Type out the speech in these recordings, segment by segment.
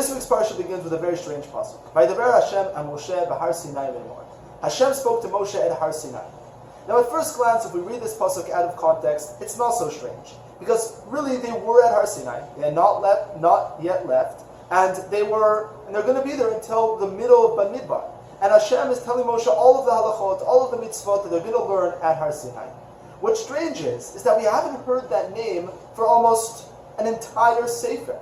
This week's parsha begins with a very strange pasuk. Vaydaber Hashem and Moshe behar Sinai lemor. Hashem spoke to Moshe at Har Sinai. Now, at first glance, if we read this pasuk out of context, it's not so strange, because really they were at Har Sinai. They had not yet left, and they're going to be there until the middle of Bamidbar. And Hashem is telling Moshe all of the halachot, all of the mitzvot that they're going to learn at Har Sinai. What's strange is that we haven't heard that name for almost an entire sefer.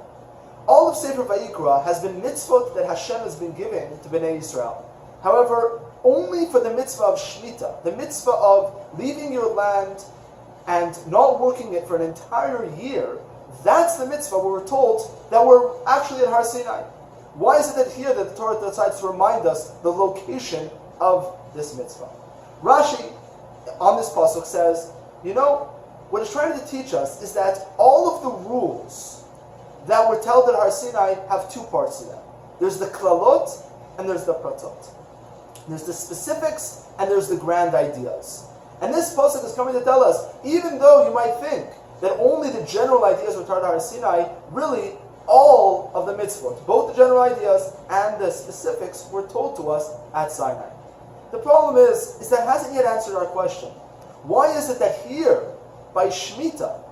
All of Sefer Vayikra has been mitzvot that Hashem has been giving to Bnei Yisrael. However, only for the mitzvah of Shemitah, the mitzvah of leaving your land and not working it for an entire year, that's the mitzvah where we're told that we're actually at Har Sinai. Why is it that here that the Torah decides to remind us the location of this mitzvah? Rashi, on this pasuk, says, what it's trying to teach us is that all of the rules that we're told at Har Sinai have two parts to them. There's the klalot and there's the pratot. There's the specifics and there's the grand ideas. And this pasuk is coming to tell us, even though you might think that only the general ideas were taught at Har Sinai, really all of the mitzvot, both the general ideas and the specifics, were told to us at Sinai. The problem is that hasn't yet answered our question. Why is it that here, by Shemitah,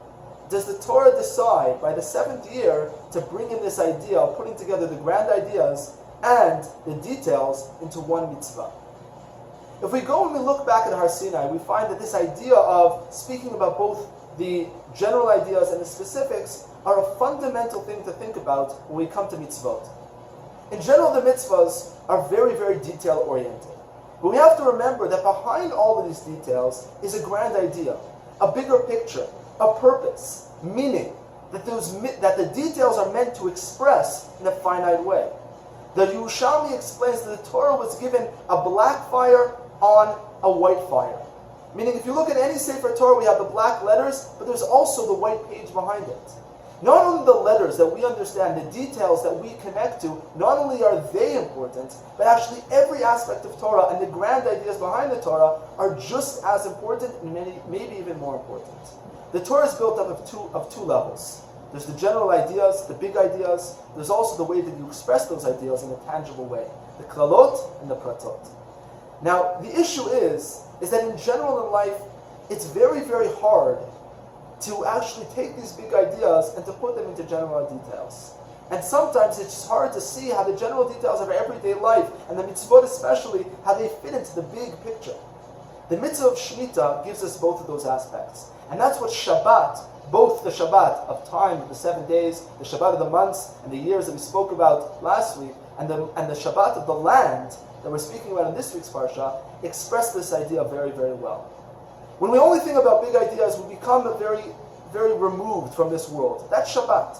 does the Torah decide by the 7th year to bring in this idea of putting together the grand ideas and the details into one mitzvah? If we go and we look back at Har Sinai, we find that this idea of speaking about both the general ideas and the specifics are a fundamental thing to think about when we come to mitzvot. In general, the mitzvahs are very, very detail-oriented. But we have to remember that behind all of these details is a grand idea, a bigger picture, a purpose, meaning that the details are meant to express in a finite way. The Yerushalmi explains that the Torah was given a black fire on a white fire. Meaning, if you look at any Sefer Torah, we have the black letters, but there's also the white page behind it. Not only the letters that we understand, the details that we connect to, not only are they important, but actually every aspect of Torah and the grand ideas behind the Torah are just as important and maybe even more important. The Torah is built up of two levels. There's the general ideas, the big ideas. There's also the way that you express those ideas in a tangible way. The klalot and the pratot. Now, the issue is that in general in life, it's very, very hard to actually take these big ideas and to put them into general details. And sometimes it's just hard to see how the general details of our everyday life, and the mitzvot especially, how they fit into the big picture. The mitzvah of Shemitah gives us both of those aspects. And that's what Shabbat, both the Shabbat of time, the 7 days, the Shabbat of the months and the years that we spoke about last week, and the Shabbat of the land that we're speaking about in this week's Parsha, express this idea very, very well. When we only think about big ideas, we become very, very removed from this world. That's Shabbat.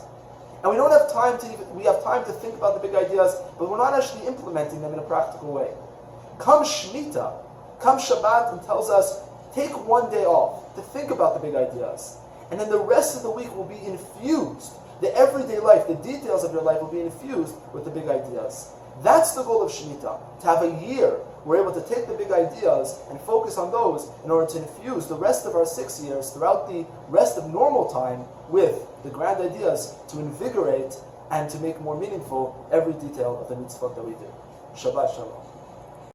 And we don't have time we have time to think about the big ideas, but we're not actually implementing them in a practical way. Come Shemitah, come Shabbat, and tells us, take one day off to think about the big ideas. And then the rest of the week will be infused. The everyday life, the details of your life will be infused with the big ideas. That's the goal of Shemitah, to have a year we're able to take the big ideas and focus on those in order to infuse the rest of our 6 years throughout the rest of normal time with the grand ideas to invigorate and to make more meaningful every detail of the mitzvot that we do. Shabbat Shalom.